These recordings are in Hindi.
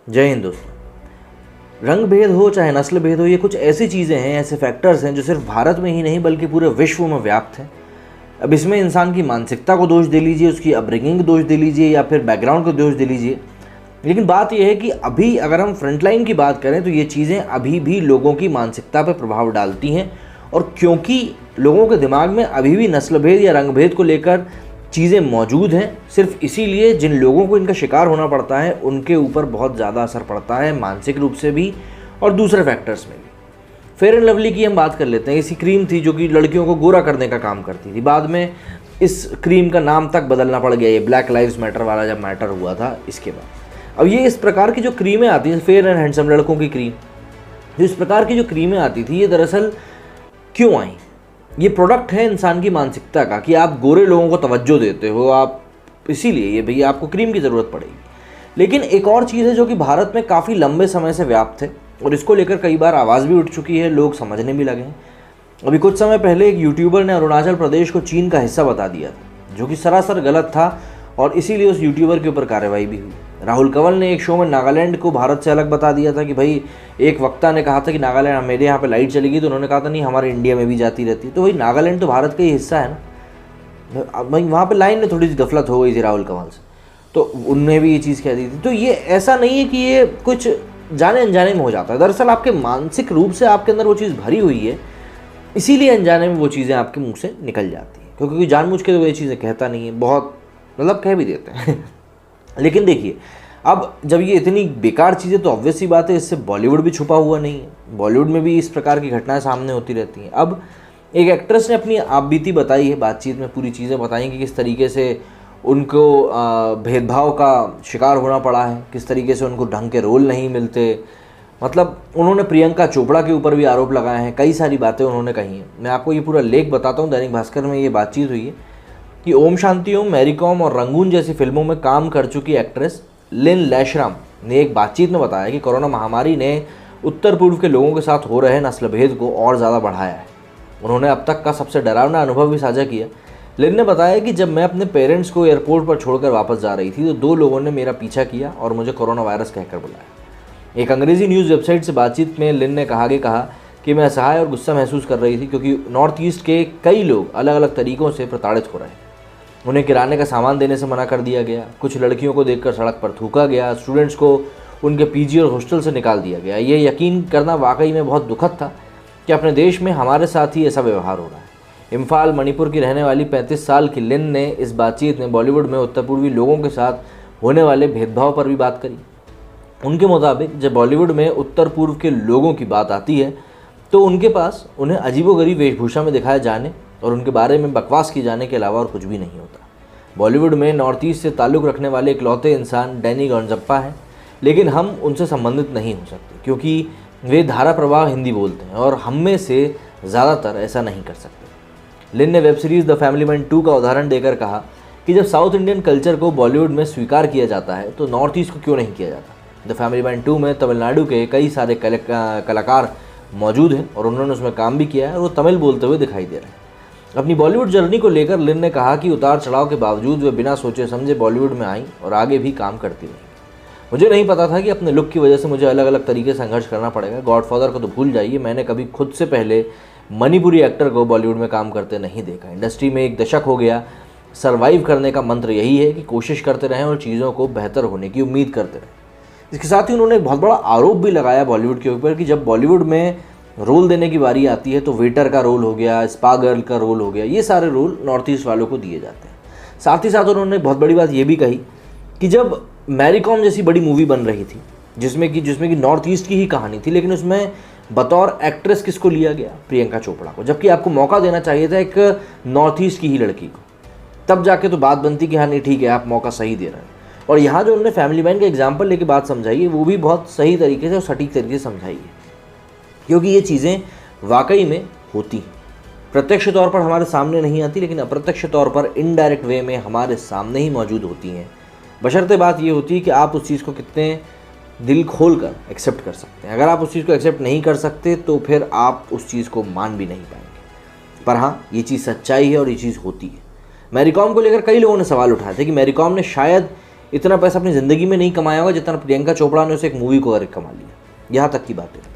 जय हिंद दोस्तों। रंग भेद हो चाहे नस्ल भेद हो, ये कुछ ऐसी चीज़ें हैं, ऐसे फैक्टर्स हैं जो सिर्फ भारत में ही नहीं बल्कि पूरे विश्व में व्याप्त हैं। अब इसमें इंसान की मानसिकता को दोष दे लीजिए, उसकी अपब्रिंगिंग को दोष दे लीजिए या फिर बैकग्राउंड को दोष दे लीजिए, लेकिन बात यह है कि अभी अगर हम फ्रंटलाइन की बात करें तो ये चीज़ें अभी भी लोगों की मानसिकता पर प्रभाव डालती हैं। और क्योंकि लोगों के दिमाग में अभी भी नस्ल भेद या रंग भेद को लेकर चीज़ें मौजूद हैं, सिर्फ इसीलिए जिन लोगों को इनका शिकार होना पड़ता है उनके ऊपर बहुत ज़्यादा असर पड़ता है, मानसिक रूप से भी और दूसरे फैक्टर्स में भी। फेयर एंड लवली की हम बात कर लेते हैं। ऐसी क्रीम थी जो कि लड़कियों को गोरा करने का काम करती थी। बाद में इस क्रीम का नाम तक बदलना पड़ गया, ये ब्लैक लाइव्स मैटर वाला जब मैटर हुआ था इसके बाद। अब ये इस प्रकार की जो क्रीमें आती हैं, फेयर एंड हैंडसम लड़कों की क्रीम, जो इस प्रकार की जो क्रीमें आती थी, ये दरअसल क्यों आई? ये प्रोडक्ट है इंसान की मानसिकता का कि आप गोरे लोगों को तवज्जो देते हो, आप इसीलिए ये भैया आपको क्रीम की ज़रूरत पड़ेगी। लेकिन एक और चीज़ है जो कि भारत में काफ़ी लंबे समय से व्याप्त है और इसको लेकर कई बार आवाज़ भी उठ चुकी है, लोग समझने भी लगे हैं। अभी कुछ समय पहले एक यूट्यूबर ने अरुणाचल प्रदेश को चीन का हिस्सा बता दिया था, जो कि सरासर गलत था और इसीलिए उस यूट्यूबर के ऊपर कार्रवाई भी हुई। राहुल कंवल ने एक शो में नागालैंड को भारत से अलग बता दिया था कि भाई, एक वक्ता ने कहा था कि नागालैंड, मेरे यहाँ पे लाइट चली गई तो उन्होंने कहा था नहीं हमारे इंडिया में भी जाती रहती है। तो भाई नागालैंड तो भारत का ही हिस्सा है ना। भाई वहाँ पे लाइन में थोड़ी सी गफलत हो गई थी राहुल कंवल से, तो उनने भी ये चीज़ कह दी थी। तो ये ऐसा नहीं है कि ये कुछ जाने अनजाने में हो जाता है, दरअसल आपके मानसिक रूप से आपके अंदर वो चीज़ भरी हुई है, इसीलिए अनजाने में वो चीज़ें आपके मुँह से निकल जाती हैं। क्योंकि जानबूझ के तो ये चीज़ें कहता नहीं है, बहुत मतलब कह भी देते हैं लेकिन देखिए, अब जब ये इतनी बेकार चीज़ें, तो ऑब्वियस सी बात है इससे बॉलीवुड भी छुपा हुआ नहीं है। बॉलीवुड में भी इस प्रकार की घटनाएं सामने होती रहती हैं। अब एक एक्ट्रेस ने अपनी आपबीती बताई है, बातचीत में पूरी चीज़ें बताई कि किस तरीके से उनको भेदभाव का शिकार होना पड़ा है, किस तरीके से उनको ढंग के रोल नहीं मिलते। मतलब उन्होंने प्रियंका चोपड़ा के ऊपर भी आरोप लगाए हैं, कई सारी बातें उन्होंने कही हैं। मैं आपको ये पूरा लेख बताता हूँ, दैनिक भास्कर में ये बातचीत हुई है कि ओम शांति ओम, मैरी कॉम और रंगून जैसी फिल्मों में काम कर चुकी एक्ट्रेस लिन लैशराम ने एक बातचीत में बताया कि कोरोना महामारी ने उत्तर पूर्व के लोगों के साथ हो रहे नस्ल भेद को और ज़्यादा बढ़ाया है। उन्होंने अब तक का सबसे डरावना अनुभव भी साझा किया। लिन ने बताया कि जब मैं अपने पेरेंट्स को एयरपोर्ट पर छोड़कर वापस जा रही थी तो 2 लोगों ने मेरा पीछा किया और मुझे कोरोना वायरस कहकर बुलाया। एक अंग्रेजी न्यूज़ वेबसाइट से बातचीत में लिन ने कहा कि मैं असहाय और गुस्सा महसूस कर रही थी क्योंकि नॉर्थ ईस्ट के कई लोग अलग अलग तरीक़ों से प्रताड़ित हो रहे हैं। उन्हें किराने का सामान देने से मना कर दिया गया, कुछ लड़कियों को देखकर सड़क पर थूका गया, स्टूडेंट्स को उनके पीजी और हॉस्टल से निकाल दिया गया। ये यकीन करना वाकई में बहुत दुखद था कि अपने देश में हमारे साथ ही ऐसा व्यवहार हो रहा है। इम्फाल, मणिपुर की रहने वाली 35 साल की लिन ने इस बातचीत में बॉलीवुड में उत्तर पूर्वी लोगों के साथ होने वाले भेदभाव पर भी बात करी। उनके मुताबिक जब बॉलीवुड में उत्तर पूर्व के लोगों की बात आती है तो उनके पास उन्हें अजीबोगरीब वेशभूषा में दिखाए जाने और उनके बारे में बकवास की जाने के अलावा और कुछ भी नहीं होता। बॉलीवुड में नॉर्थ ईस्ट से ताल्लुक़ रखने वाले इकलौते इंसान डैनी गणजप्पा हैं, लेकिन हम उनसे संबंधित नहीं हो सकते क्योंकि वे धारा प्रवाह हिंदी बोलते हैं और हम में से ज़्यादातर ऐसा नहीं कर सकते। लिन ने web series the family man 2 का उदाहरण देकर कहा कि जब साउथ इंडियन कल्चर को बॉलीवुड में स्वीकार किया जाता है तो नॉर्थ ईस्ट को क्यों नहीं किया जाता। द फैमिली मैन 2 में तमिलनाडु के कई सारे कलाकार मौजूद हैं और उन्होंने उसमें काम भी किया है और वो तमिल बोलते हुए दिखाई दे रहे हैं। अपनी बॉलीवुड जर्नी को लेकर लिन ने कहा कि उतार चढ़ाव के बावजूद वे बिना सोचे समझे बॉलीवुड में आई और आगे भी काम करती रही। मुझे नहीं पता था कि अपने लुक की वजह से मुझे अलग अलग तरीके से संघर्ष करना पड़ेगा। गॉडफादर को तो भूल जाइए, मैंने कभी खुद से पहले मणिपुरी एक्टर को बॉलीवुड में काम करते नहीं देखा। इंडस्ट्री में एक दशक हो गया। सर्वाइव करने का मंत्र यही है कि कोशिश करते रहें और चीज़ों को बेहतर होने की उम्मीद करते रहें। इसके साथ ही उन्होंने एक बहुत बड़ा आरोप भी लगाया बॉलीवुड के ऊपर कि जब बॉलीवुड में रोल देने की बारी आती है तो वेटर का रोल हो गया, स्पा गर्ल का रोल हो गया, ये सारे रोल नॉर्थ ईस्ट वालों को दिए जाते हैं। साथ ही साथ उन्होंने बहुत बड़ी बात ये भी कही कि जब मैरी कॉम जैसी बड़ी मूवी बन रही थी जिसमें कि नॉर्थ ईस्ट की ही कहानी थी, लेकिन उसमें बतौर एक्ट्रेस किसको लिया गया? प्रियंका चोपड़ा को, जबकि आपको मौका देना चाहिए था एक नॉर्थ ईस्ट की ही लड़की को। तब जाके तो बात बनती कि हाँ नहीं ठीक है, आप मौका सही दे रहे हैं। और यहाँ जो उन्होंने फैमिली मैन का एग्जाम्पल लेके बात समझाई है वो भी बहुत सही तरीके से और सटीक तरीके से समझाई है, क्योंकि ये चीज़ें वाकई में होती हैं। प्रत्यक्ष तौर पर हमारे सामने नहीं आती, लेकिन अप्रत्यक्ष तौर पर इनडायरेक्ट वे में हमारे सामने ही मौजूद होती हैं। बशर्ते बात ये होती है कि आप उस चीज़ को कितने दिल खोल कर एक्सेप्ट कर सकते हैं। अगर आप उस चीज़ को एक्सेप्ट नहीं कर सकते तो फिर आप उस चीज़ को मान भी नहीं पाएंगे। पर हाँ, ये चीज़ सच्चाई है और ये चीज़ होती है। मैरी कॉम को लेकर कई लोगों ने सवाल उठाए थे कि मैरी कॉम ने शायद इतना पैसा अपनी ज़िंदगी में नहीं कमाया होगा जितना प्रियंका चोपड़ा ने उसे एक मूवी को करके कमा लिया। यहाँ तक की बात है।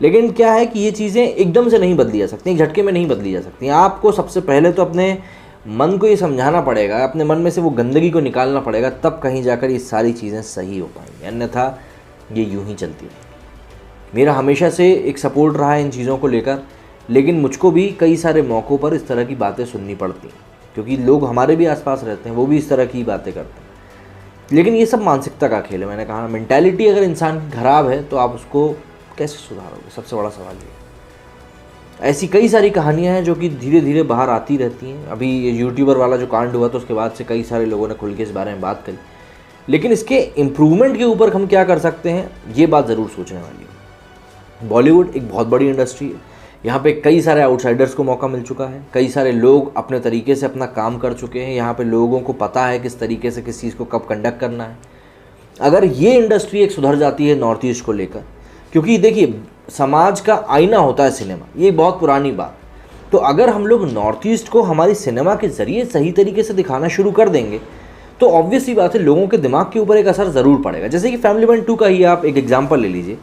लेकिन क्या है कि ये चीज़ें एकदम से नहीं बदली जा सकती, एक झटके में नहीं बदली जा सकती। आपको सबसे पहले तो अपने मन को ये समझाना पड़ेगा, अपने मन में से वो गंदगी को निकालना पड़ेगा, तब कहीं जाकर ये सारी चीज़ें सही हो पाएंगी, अन्यथा ये यूं ही चलती रहेगी। मेरा हमेशा से एक सपोर्ट रहा है इन चीज़ों को लेकर, लेकिन मुझको भी कई सारे मौक़ों पर इस तरह की बातें सुननी पड़ती हैं, क्योंकि लोग हमारे भी आसपास रहते हैं, वो भी इस तरह की बातें करते हैं। लेकिन ये सब मानसिकता का खेल है। मैंने कहा मेंटालिटी अगर इंसान की ख़राब है तो आप उसको कैसे सुधारोगे, सबसे बड़ा सवाल ये। ऐसी कई सारी कहानियां हैं जो कि धीरे धीरे बाहर आती रहती हैं। अभी ये यूट्यूबर वाला जो कांड हुआ तो उसके बाद से कई सारे लोगों ने खुल के इस बारे में बात करी, लेकिन इसके इम्प्रूवमेंट के ऊपर हम क्या कर सकते हैं ये बात ज़रूर सोचने वाली है। बॉलीवुड एक बहुत बड़ी इंडस्ट्री है, यहाँ पे कई सारे आउटसाइडर्स को मौका मिल चुका है, कई सारे लोग अपने तरीके से अपना काम कर चुके हैं, यहाँ पे लोगों को पता है किस तरीके से किस चीज़ को कब कंडक्ट करना है। अगर ये इंडस्ट्री एक सुधर जाती है नॉर्थ ईस्ट को लेकर, क्योंकि देखिए समाज का आईना होता है सिनेमा, ये बहुत पुरानी बात। तो अगर हम लोग नॉर्थ ईस्ट को हमारी सिनेमा के ज़रिए सही तरीके से दिखाना शुरू कर देंगे तो ऑब्वियस ही बात है लोगों के दिमाग के ऊपर एक असर ज़रूर पड़ेगा। जैसे कि फैमिली मैन 2 का ही आप एक एग्जांपल ले लीजिए।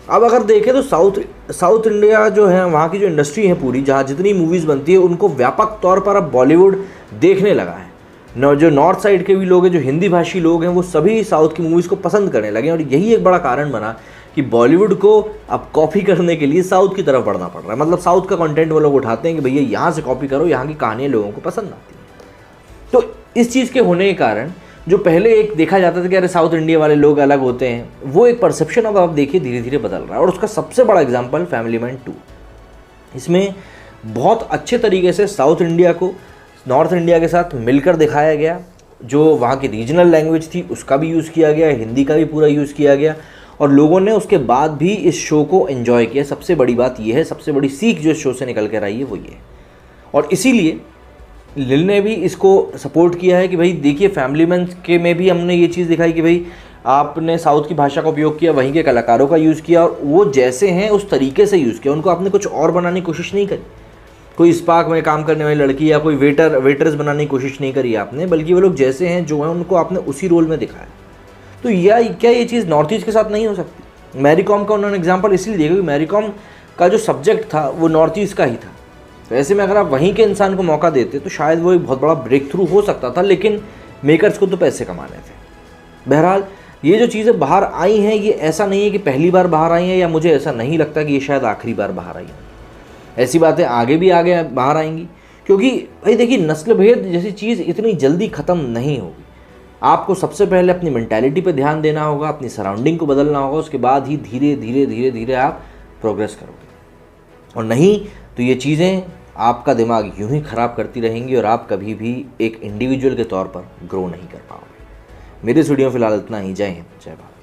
अब अगर देखें तो साउथ इंडिया जो है, वहाँ की जो इंडस्ट्री है पूरी, जहाँ जितनी मूवीज़ बनती है उनको व्यापक तौर पर अब बॉलीवुड देखने लगा है। जो नॉर्थ साइड के भी लोग हैं, जो हिंदी भाषी लोग हैं, वो सभी साउथ की मूवीज़ को पसंद करने लगे। और यही एक बड़ा कारण बना कि बॉलीवुड को अब कॉपी करने के लिए साउथ की तरफ बढ़ना पड़ रहा है। मतलब साउथ का कंटेंट वो लोग उठाते हैं कि भैया यहाँ से कॉपी करो, यहाँ की कहानियाँ लोगों को पसंद आती हैं। तो इस चीज़ के होने के कारण जो पहले एक देखा जाता था कि अरे साउथ इंडिया वाले लोग अलग होते हैं, वो एक परसेप्शन अब आप देखिए धीरे धीरे बदल रहा है। और उसका सबसे बड़ा एग्जाम्पल फैमिली मैन 2। इसमें बहुत अच्छे तरीके से साउथ इंडिया को नॉर्थ इंडिया के साथ मिलकर दिखाया गया। जो वहाँ की रीजनल लैंग्वेज थी उसका भी यूज़ किया गया, हिंदी का भी पूरा यूज़ किया गया, और लोगों ने उसके बाद भी इस शो को एंजॉय किया। सबसे बड़ी बात यह है, सबसे बड़ी सीख जो इस शो से निकल कर आई है वो ये है। और इसीलिए लिल ने भी इसको सपोर्ट किया है कि भाई देखिए फैमिली मैन के में भी हमने ये चीज़ दिखाई कि भाई आपने साउथ की भाषा का उपयोग किया, वहीं के कलाकारों का यूज़ किया, और वो जैसे हैं उस तरीके से यूज़ किया। उनको आपने कुछ और बनाने की कोशिश नहीं करी। कोई स्पार्क में काम करने वाली लड़की या कोई वेटर्स बनाने की कोशिश नहीं करी आपने, बल्कि वो लोग जैसे हैं जो हैं उनको आपने उसी रोल में दिखाया। तो क्या ये चीज़ नॉर्थ ईस्ट के साथ नहीं हो सकती? मैरी कॉम का उन्होंने एग्जांपल इसलिए दिया क्योंकि मैरी कॉम का जो सब्जेक्ट था वो नॉर्थ ईस्ट का ही था। तो ऐसे में अगर आप वहीं के इंसान को मौका देते तो शायद वो एक बहुत बड़ा ब्रेक थ्रू हो सकता था, लेकिन मेकर्स को तो पैसे कमाने थे। बहरहाल ये जो चीज़ें बाहर आई हैं, ये ऐसा नहीं है कि पहली बार बाहर आई हैं, या मुझे ऐसा नहीं लगता कि ये शायद आखिरी बार बाहर आई हैं। ऐसी बातें आगे भी आगे बाहर आएंगी, क्योंकि भाई देखिए नस्ल भेद जैसी चीज़ इतनी जल्दी ख़त्म नहीं होगी। आपको सबसे पहले अपनी मेंटालिटी पे ध्यान देना होगा, अपनी सराउंडिंग को बदलना होगा, उसके बाद ही धीरे धीरे धीरे धीरे आप प्रोग्रेस करोगे। और नहीं तो ये चीज़ें आपका दिमाग यूं ही ख़राब करती रहेंगी और आप कभी भी एक इंडिविजुअल के तौर पर ग्रो नहीं कर पाओगे। मेरे इस वीडियो में फ़िलहाल इतना ही। जय हिंद, जय भारत।